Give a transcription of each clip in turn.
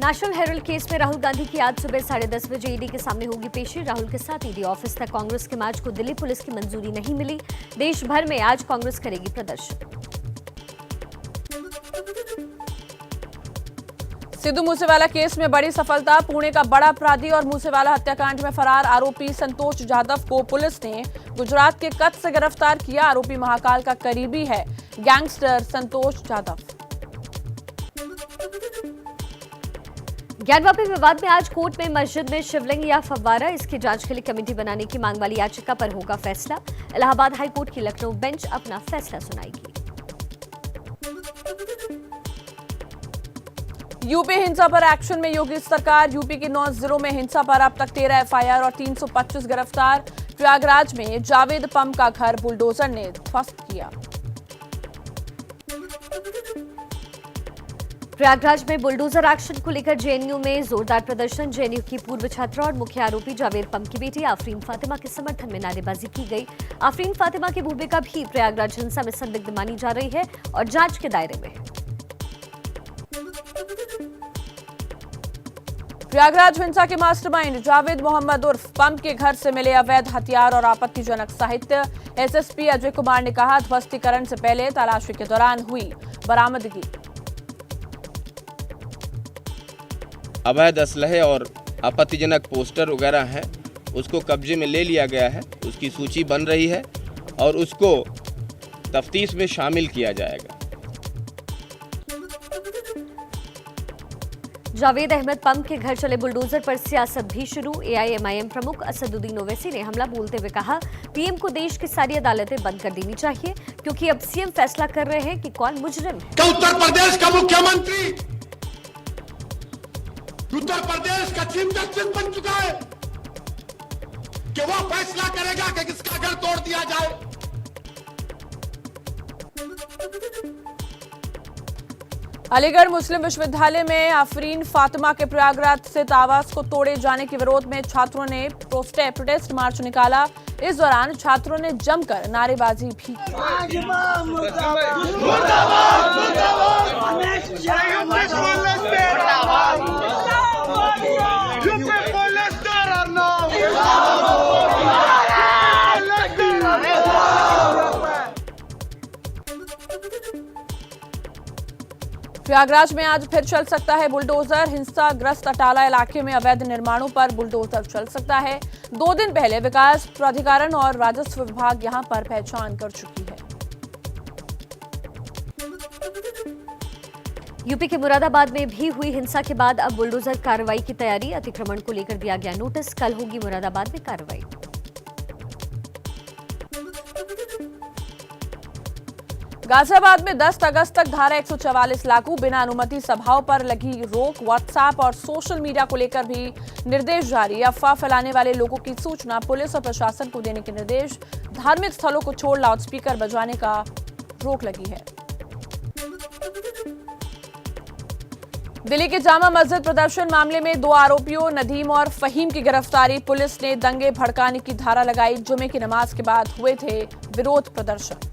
National Herald case में राहुल गांधी की आज सुबह 10:30 बजे ईडी के सामने होगी पेशी। राहुल के साथ ईडी ऑफिस तक कांग्रेस के मार्च को दिल्ली पुलिस की मंजूरी नहीं मिली। देश भर में आज कांग्रेस करेगी प्रदर्शन। सिद्धू मूसेवाला केस में बड़ी सफलता। पुणे का बड़ा अपराधी और मूसेवाला हत्याकांड में फरार आरोपी संतोष जाधव को पुलिस ने गुजरात के कच्छ से गिरफ्तार किया। आरोपी महाकाल का करीबी है गैंगस्टर संतोष जाधव। ज्ञानवापी विवाद में आज कोर्ट में मस्जिद में शिवलिंग या फव्वारा, इसकी जांच के लिए कमेटी बनाने की मांग वाली याचिका पर होगा फैसला। इलाहाबाद हाईकोर्ट की लखनऊ बेंच अपना फैसला सुनाएगी। यूपी हिंसा पर एक्शन में योगी सरकार। यूपी के 9 जिलों में हिंसा पर अब तक 13 एफआईआर और 325 गिरफ्तार। प्रयागराज में जावेद पम का घर बुलडोजर ने ध्वस्त किया। प्रयागराज में बुलडोजर एक्शन को लेकर जेएनयू में जोरदार प्रदर्शन। जेएनयू की पूर्व छात्रा और मुख्य आरोपी जावेद पम की बेटी आफरीन फातिमा के समर्थन में नारेबाजी की गई। आफरीन फातिमा की भूमिका भी प्रयागराज हिंसा में संदिग्ध मानी जा रही है और जांच के दायरे में है। प्रयागराज हिंसा के मास्टरमाइंड जावेद मोहम्मद उर्फ पम के घर से मिले अवैध हथियार और आपत्तिजनक साहित्य। एसएसपी अजय कुमार ने कहा, ध्वस्तीकरण से पहले तलाशी के दौरान हुई बरामदगी। अवैध असलहे और आपत्तिजनक पोस्टर वगैरह हैं, उसको कब्जे में ले लिया गया है। उसकी सूची बन रही है और उसको तफ्तीश में शामिल किया जाएगा। जावेद अहमद पम के घर चले बुलडोजर पर सियासत भी शुरू। एआईएमआईएम प्रमुख असदुद्दीन ओवैसी ने हमला बोलते हुए कहा, पीएम को देश की सारी अदालतें बंद कर देनी चाहिए क्योंकि अब सीएम फैसला कर रहे हैं कि कौन मुजरिम है। उत्तर प्रदेश का मुख्यमंत्री उत्तर प्रदेश का चीफ जस्टिस बन चुका है कि वो फैसला करेगा कि किसका घर तोड़ दिया जाए। अलीगढ़ मुस्लिम विश्वविद्यालय में आफरीन फातिमा के प्रयागराज स्थित आवास को तोड़े जाने के विरोध में छात्रों ने प्रोटेस्ट मार्च निकाला। इस दौरान छात्रों ने जमकर नारेबाजी भी की। प्रयागराज में आज फिर चल सकता है बुलडोजर। हिंसाग्रस्त अटाला इलाके में अवैध निर्माणों पर बुलडोजर चल सकता है। 2 दिन पहले विकास प्राधिकरण और राजस्व विभाग यहां पर पहचान कर चुकी है। यूपी के मुरादाबाद में भी हुई हिंसा के बाद अब बुलडोजर कार्रवाई की तैयारी। अतिक्रमण को लेकर दिया गया नोटिस। कल होगी मुरादाबाद में कार्रवाई। गाजियाबाद में 10 अगस्त तक धारा 144 लागू। बिना अनुमति सभाओं पर लगी रोक। व्हाट्सएप और सोशल मीडिया को लेकर भी निर्देश जारी। अफवाह फैलाने वाले लोगों की सूचना पुलिस और प्रशासन को देने के निर्देश। धार्मिक स्थलों को छोड़ लाउडस्पीकर बजाने का रोक लगी है। दिल्ली के जामा मस्जिद प्रदर्शन मामले में 2 आरोपियों नदीम और फहीम की गिरफ्तारी। पुलिस ने दंगे भड़काने की धारा लगाई। जुमे की नमाज के बाद हुए थे विरोध प्रदर्शन।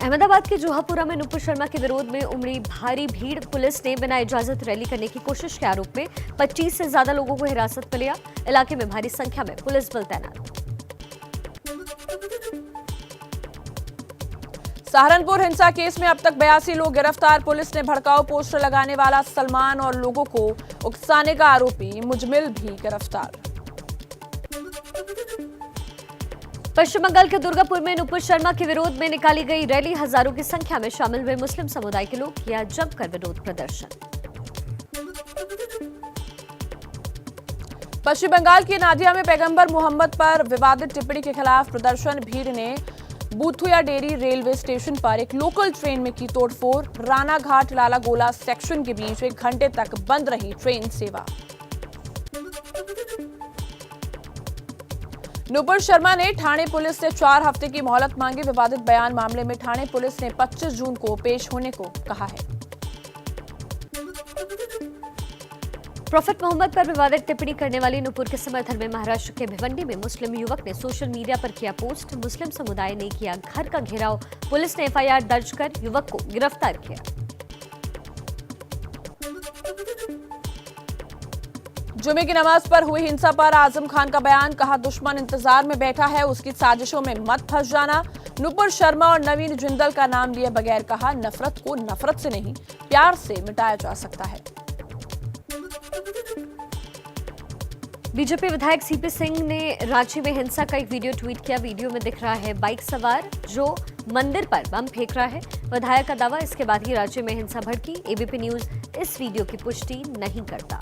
अहमदाबाद के जोहापुरा में नुपुर शर्मा के विरोध में उमड़ी भारी भीड़। पुलिस ने बिना इजाजत रैली करने की कोशिश के आरोप में 25 से ज्यादा लोगों को हिरासत में लिया। इलाके में भारी संख्या में पुलिस बल तैनात। सहारनपुर हिंसा केस में अब तक 82 लोग गिरफ्तार। पुलिस ने भड़काऊ पोस्टर लगाने वाला सलमान और लोगों को उकसाने का आरोपी मुजमिल भी गिरफ्तार। पश्चिम बंगाल के दुर्गापुर में नुपुर शर्मा के विरोध में निकाली गई रैली। हजारों की संख्या में शामिल हुए मुस्लिम समुदाय के लोग किया जमकर विरोध प्रदर्शन। पश्चिम बंगाल की नादिया में पैगंबर मोहम्मद पर विवादित टिप्पणी के खिलाफ प्रदर्शन। भीड़ ने बूथुया डेरी रेलवे स्टेशन पर एक लोकल ट्रेन में की तोड़फोड़। रानाघाट लाला गोला सेक्शन के बीच 1 घंटे तक बंद रही ट्रेन सेवा। नुपुर शर्मा ने ठाणे पुलिस से 4 हफ्ते की मोहलत मांगी। विवादित बयान मामले में ठाणे पुलिस ने 25 जून को पेश होने को कहा है। प्रॉफिट मोहम्मद पर विवादित टिप्पणी करने वाली नुपुर के समर्थन में महाराष्ट्र के भिवंडी में मुस्लिम युवक ने सोशल मीडिया पर किया पोस्ट। मुस्लिम समुदाय ने किया घर का घेराव। पुलिस ने एफआईआर दर्ज कर युवक को गिरफ्तार किया। जुमे की नमाज पर हुई हिंसा पर आजम खान का बयान, कहा दुश्मन इंतजार में बैठा है, उसकी साजिशों में मत फंस जाना। नुपुर शर्मा और नवीन जिंदल का नाम लिए बगैर कहा नफरत को नफरत से नहीं प्यार से मिटाया जा सकता है। बीजेपी विधायक सीपी सिंह ने रांची में हिंसा का एक वीडियो ट्वीट किया। वीडियो में दिख रहा है बाइक सवार जो मंदिर पर बम फेंक रहा है। विधायक का दावा, इसके बाद ही राज्य में हिंसा भड़की। एबीपी न्यूज इस वीडियो की पुष्टि नहीं करता।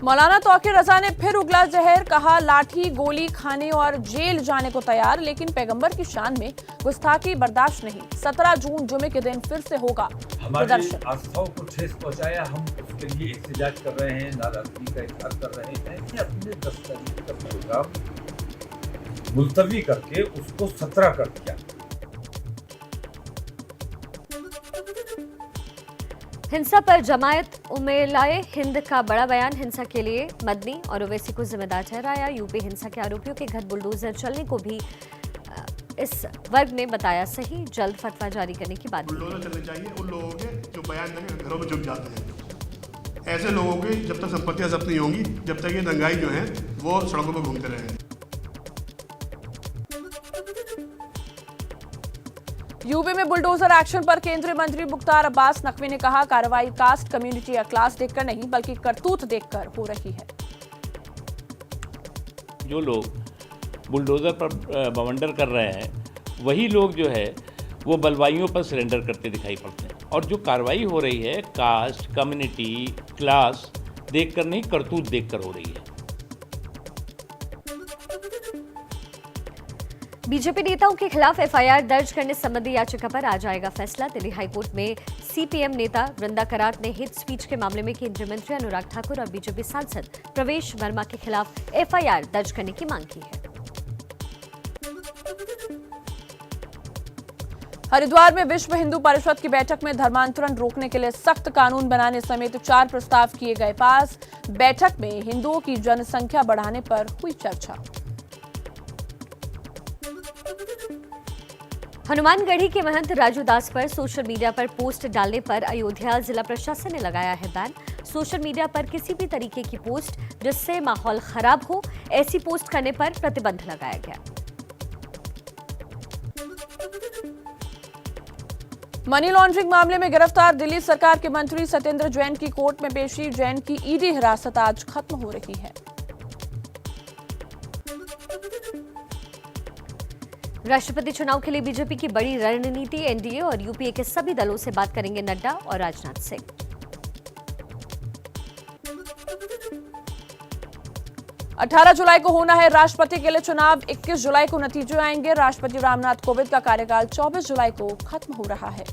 मौलाना तौकीर रजा ने फिर उगला जहर, कहा लाठी गोली खाने और जेल जाने को तैयार, लेकिन पैगंबर की शान में गुस्ताखी बर्दाश्त नहीं। 17 जून जुमे के दिन फिर से होगा हमारी प्रदर्शन। आस्थाओं को ठेस पहुंचाया, हम उसके लिए एहतजाज कर रहे हैं, नाराजगी का इजहार कर रहे हैं कि अपने 10 तारीख का प्रोग्राम मुलतवी करके उसको 17 कर दिया। हिंसा पर जमायत उमेलाए हिंद का बड़ा बयान, हिंसा के लिए मदनी और ओवैसी को जिम्मेदार ठहराया। यूपी हिंसा के आरोपियों के घर बुलडोजर चलने को भी इस वर्ग ने बताया सही। जल्द फतवा जारी करने की बात की। बुलडोजर चलने चाहिए उन लोगों के जो बयान देंगे घरों में चुप जाते हैं। ऐसे लोगों की जब तक संपत्तियां जब्त नहीं होंगी, जब तक ये दंगाई जो है वो सड़कों पर घूमते रहेंगे। यूपी में बुलडोजर एक्शन पर केंद्रीय मंत्री मुख्तार अब्बास नकवी ने कहा कार्रवाई कास्ट, कम्युनिटी या क्लास देखकर नहीं बल्कि करतूत देखकर हो रही है। जो लोग बुलडोजर पर बवंडर कर रहे हैं वही लोग जो है वो बलवाइयों पर सरेंडर करते दिखाई पड़ते हैं, और जो कार्रवाई हो रही है कास्ट, कम्युनिटी, क्लास देखकर नहीं करतूत देखकर हो रही है। बीजेपी नेताओं के खिलाफ एफआईआर दर्ज करने संबंधी याचिका पर आज आएगा फैसला। दिल्ली हाईकोर्ट में सीपीएम नेता वृंदा करात ने हिट स्पीच के मामले में केंद्रीय मंत्री अनुराग ठाकुर और बीजेपी सांसद प्रवेश वर्मा के खिलाफ एफआईआर दर्ज करने की मांग की है। हरिद्वार में विश्व हिंदू परिषद की बैठक में धर्मांतरण रोकने के लिए सख्त कानून बनाने समेत 4 प्रस्ताव किए गए पास। बैठक में हिंदुओं की जनसंख्या बढ़ाने पर हुई चर्चा। हनुमानगढ़ी के महंत राजू दास पर सोशल मीडिया पर पोस्ट डालने पर अयोध्या जिला प्रशासन ने लगाया है बैन। सोशल मीडिया पर किसी भी तरीके की पोस्ट जिससे माहौल खराब हो, ऐसी पोस्ट करने पर प्रतिबंध लगाया गया। मनी लॉन्ड्रिंग मामले में गिरफ्तार दिल्ली सरकार के मंत्री सत्येंद्र जैन की कोर्ट में पेशी। जैन की ईडी हिरासत आज खत्म हो रही है। राष्ट्रपति चुनाव के लिए बीजेपी की बड़ी रणनीति, एनडीए और यूपीए के सभी दलों से बात करेंगे नड्डा और राजनाथ सिंह। अठारह जुलाई को होना है राष्ट्रपति के लिए चुनाव। 21 जुलाई को नतीजे आएंगे। राष्ट्रपति रामनाथ कोविंद का कार्यकाल 24 जुलाई को खत्म हो रहा है।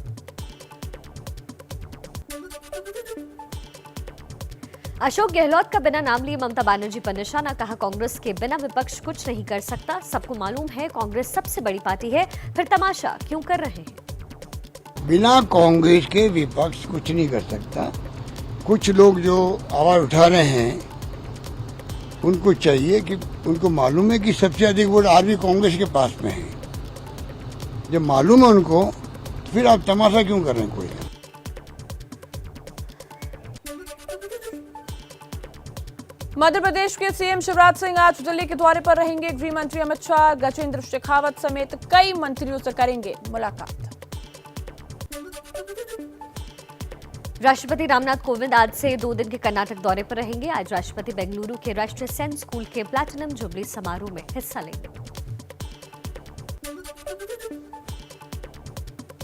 अशोक गहलोत का बिना नाम लिए ममता बनर्जी पर निशाना, कहा कांग्रेस के बिना विपक्ष कुछ नहीं कर सकता। सबको मालूम है कांग्रेस सबसे बड़ी पार्टी है, फिर तमाशा क्यों कर रहे हैं। बिना कांग्रेस के विपक्ष कुछ नहीं कर सकता। कुछ लोग जो आवाज उठा रहे हैं उनको चाहिए कि उनको मालूम है कि सबसे अधिक वोट आज भी कांग्रेस के पास में है। जब मालूम है उनको तो फिर आप तमाशा क्यों कर रहे हैं कोई। मध्य प्रदेश के सीएम शिवराज सिंह आज दिल्ली के दौरे पर रहेंगे। गृह मंत्री अमित शाह, गजेंद्र शेखावत समेत कई मंत्रियों से करेंगे मुलाकात। राष्ट्रपति रामनाथ कोविंद आज से 2 दिन के कर्नाटक दौरे पर रहेंगे। आज राष्ट्रपति बेंगलुरु के राष्ट्रीय सैन्य स्कूल के प्लैटिनम जुबली समारोह में हिस्सा लेंगे।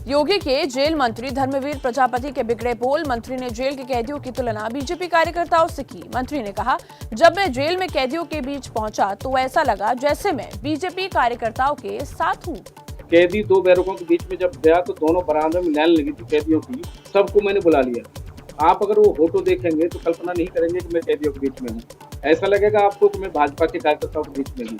योगी के जेल मंत्री धर्मवीर प्रजापति के बिगड़े बोल। मंत्री ने जेल के कैदियों की तुलना बीजेपी कार्यकर्ताओं से की। मंत्री ने कहा, जब मैं जेल में कैदियों के बीच पहुंचा तो ऐसा लगा जैसे मैं बीजेपी कार्यकर्ताओं के साथ हूं। कैदी 2 बैरकों के बीच में जब गया तो दोनों बरामदों में लाइन लगी थी कैदियों की। सबको मैंने बुला लिया। आप अगर वो फोटो देखेंगे तो कल्पना नहीं करेंगे कि मैं कैदियों के बीच में हूँ। ऐसा लगेगा आपको कि मैं भाजपा के कार्यकर्ताओं के बीच में हूँ।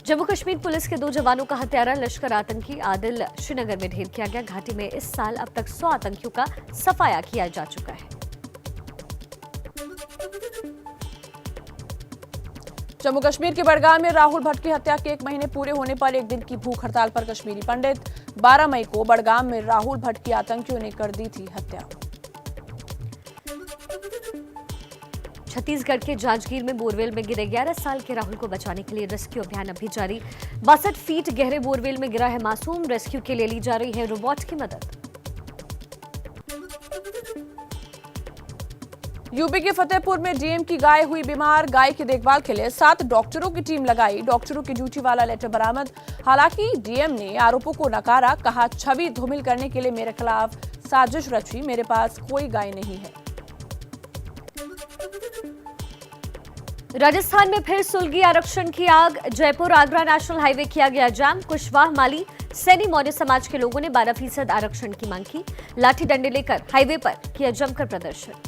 जम्मू कश्मीर पुलिस के 2 जवानों का हत्यारा लश्कर आतंकी आदिल श्रीनगर में ढेर किया गया। घाटी में इस साल अब तक 100 आतंकियों का सफाया किया जा चुका है। जम्मू कश्मीर के बड़गाम में राहुल भट्ट की हत्या के 1 महीने पूरे होने पर एक दिन की भूख हड़ताल पर कश्मीरी पंडित। 12 मई को बड़गाम में राहुल भट्ट की आतंकियों ने कर दी थी हत्या। छत्तीसगढ़ के जांजगीर में बोरवेल में गिरे 11 साल के राहुल को बचाने के लिए रेस्क्यू अभियान अभी जारी। 62 फीट गहरे बोरवेल में गिरा है मासूम। रेस्क्यू के लिए ली जा रही है रोबोट की मदद। यूपी के फतेहपुर में डीएम की गाय हुई बीमार। गाय की देखभाल के लिए 7 डॉक्टरों की टीम लगाई। डॉक्टरों की ड्यूटी वाला लेटर बरामद। हालांकि डीएम ने आरोपों को नकारा। कहा, छवि धूमिल करने के लिए मेरे खिलाफ साजिश रची। मेरे पास कोई गाय नहीं है। राजस्थान में फिर सुलगी आरक्षण की आग। जयपुर आगरा नेशनल हाईवे किया गया जाम। कुशवाहा माली सैनी मौर्य समाज के लोगों ने 12% आरक्षण की मांग की। लाठी डंडे लेकर हाईवे पर किया जमकर प्रदर्शन।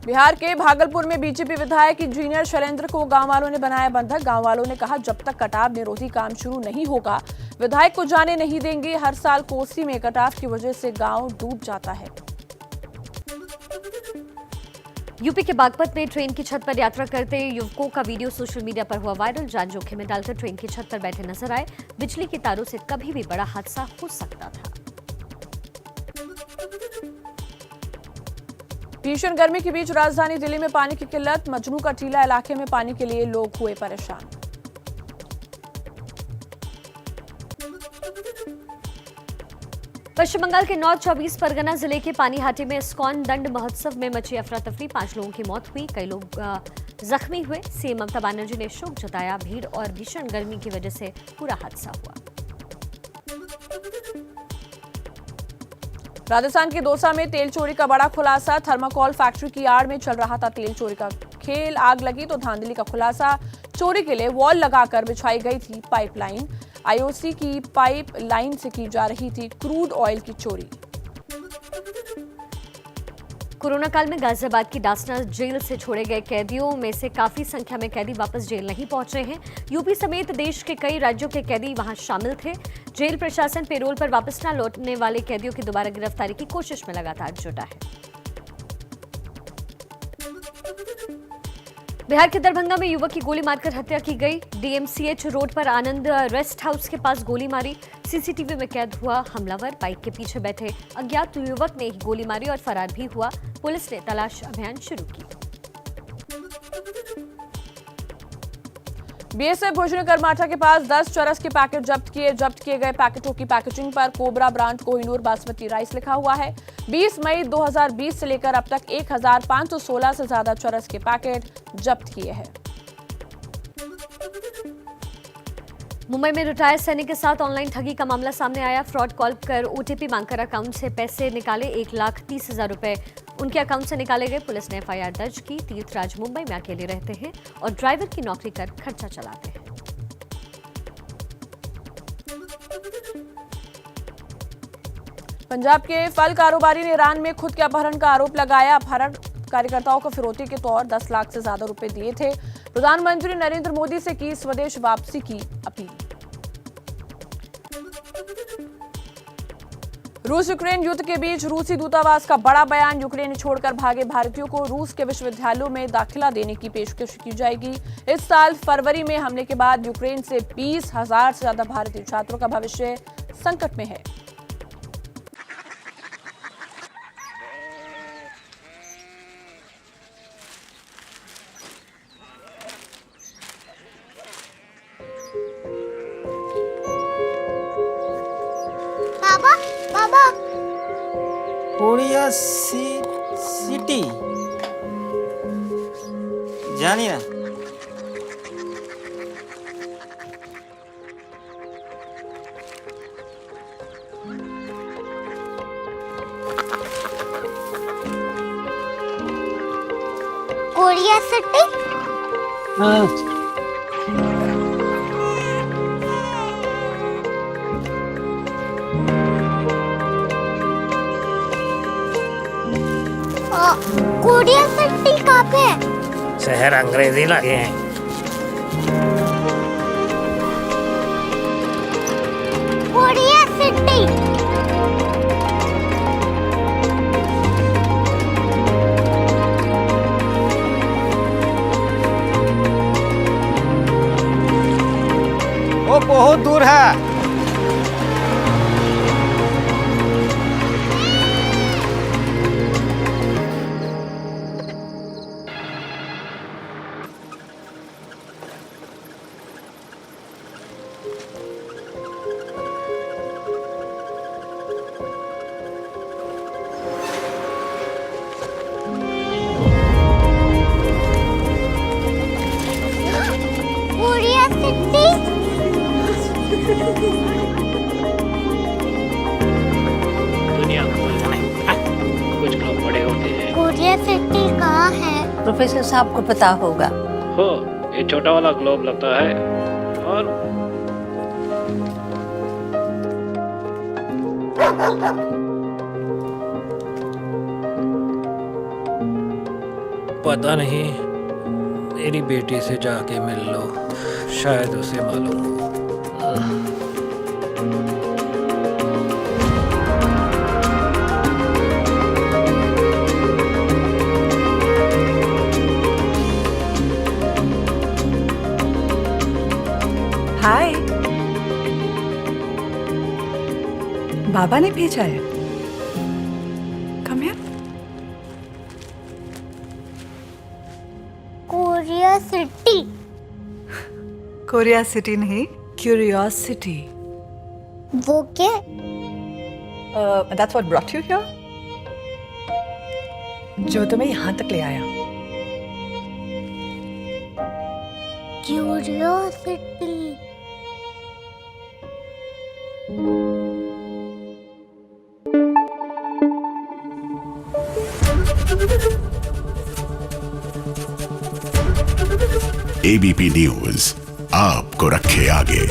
बिहार के भागलपुर में बीजेपी विधायक इंजीनियर शैलेंद्र को गांव वालों ने बनाया बंधक। गांव वालों ने कहा, जब तक कटाव निरोधी काम शुरू नहीं होगा विधायक को जाने नहीं देंगे। हर साल कोसी में कटाव की वजह से गांव डूब जाता है। यूपी के बागपत में ट्रेन की छत पर यात्रा करते युवकों का वीडियो सोशल मीडिया पर हुआ वायरल। जान जोखिम में डालकर ट्रेन की छत पर बैठे नजर आए। बिजली की तारों से कभी भी बड़ा हादसा हो सकता था। भीषण गर्मी के बीच राजधानी दिल्ली में पानी की किल्लत। मजनू का टीला इलाके में पानी के लिए लोग हुए परेशान। पश्चिम बंगाल के नॉर्थ 24 परगना जिले के पानीहाटी में इस्कॉन दंड महोत्सव में मची अफरा तफरी। 5 लोगों की मौत हुई, कई लोग जख्मी हुए। सीएम ममता बनर्जी ने शोक जताया। भीड़ और भीषण गर्मी की वजह से पूरा हादसा हुआ। राजस्थान के दौसा में तेल चोरी का बड़ा खुलासा। थर्माकोल फैक्ट्री की आड़ में चल रहा था तेल चोरी का खेल। आग लगी तो धांधली का खुलासा। चोरी के लिए वॉल लगाकर बिछाई गई थी पाइपलाइन। आईओसी की पाइप लाइन से की जा रही थी क्रूड ऑयल की चोरी। कोरोना काल में गाजियाबाद की डासना जेल से छोड़े गए कैदियों में से काफी संख्या में कैदी वापस जेल नहीं पहुंच रहे हैं। यूपी समेत देश के कई राज्यों के कैदी वहां शामिल थे। जेल प्रशासन पेरोल पर वापस न लौटने वाले कैदियों की दोबारा गिरफ्तारी की कोशिश में लगातार जुटा है। बिहार के दरभंगा में युवक की गोली मारकर हत्या की गई। डीएमसीएच रोड पर आनंद रेस्ट हाउस के पास गोली मारी। सीसीटीवी में कैद हुआ हमलावर। बाइक के पीछे बैठे अज्ञात युवक ने ही गोली मारी और फरार भी हुआ। पुलिस ने तलाश अभियान शुरू की। बीएसएफ भोजनी करमाठा के पास 10 चरस के पैकेट जब्त किए गए पैकेटों की पैकेजिंग पर cobra brand Kohinoor basmati rice लिखा हुआ है। 20 मई 2020 से लेकर अब तक 1516 से ज्यादा चरस के पैकेट जब्त किए हैं। मुंबई में रिटायर्ड सैनिक के साथ ऑनलाइन ठगी का मामला सामने आया। फ्रॉड कॉल कर ओटीपी मांगकर अकाउंट से पैसे निकाले। 1,30,000 रुपए उनके अकाउंट से निकाले गए। पुलिस ने एफआईआर दर्ज की। तीर्थराज मुंबई में अकेले रहते हैं और ड्राइवर की नौकरी कर खर्चा चलाते हैं। पंजाब के फल कारोबारी ने ईरान में खुद के अपहरण का आरोप लगाया। अपहरण कार्यकर्ताओं को फिरौती के तौर 10 लाख से ज्यादा रुपए दिए थे। प्रधानमंत्री नरेंद्र मोदी से की स्वदेश वापसी की अपील। रूस यूक्रेन युद्ध के बीच रूसी दूतावास का बड़ा बयान। यूक्रेन छोड़कर भागे भारतीयों को रूस के विश्वविद्यालयों में दाखिला देने की पेशकश की जाएगी। इस साल फरवरी में हमले के बाद यूक्रेन से 20,000 से ज्यादा भारतीय छात्रों का भविष्य संकट में है। कोरिया सिटी जानी ना कोरिया सिटी। हाँ कोरिया सिटी कहाँ पे है? शहर अंग्रेजी लगे हैं। Korea city. बहुत दूर है। Korea city. दुनिया कुछ लोग बड़े होते हैं। कोरिया सिटी कहाँ है? प्रोफेसर साहब को पता होगा। हो, ये छोटा वाला ग्लोब लगता है और पता नहीं, मेरी बेटी से जाके मिल लो, शायद उसे मालूम हो। हाय, बाबा ने भेजा है। Come here. Korea city. Korea city नहीं, क्यूरियोसिटी। वो क्या? That's what brought you here? जो तुम्हें यहाँ तक ले आया। क्यूरियोसिटी। एबीपी न्यूज आपको रखे आगे।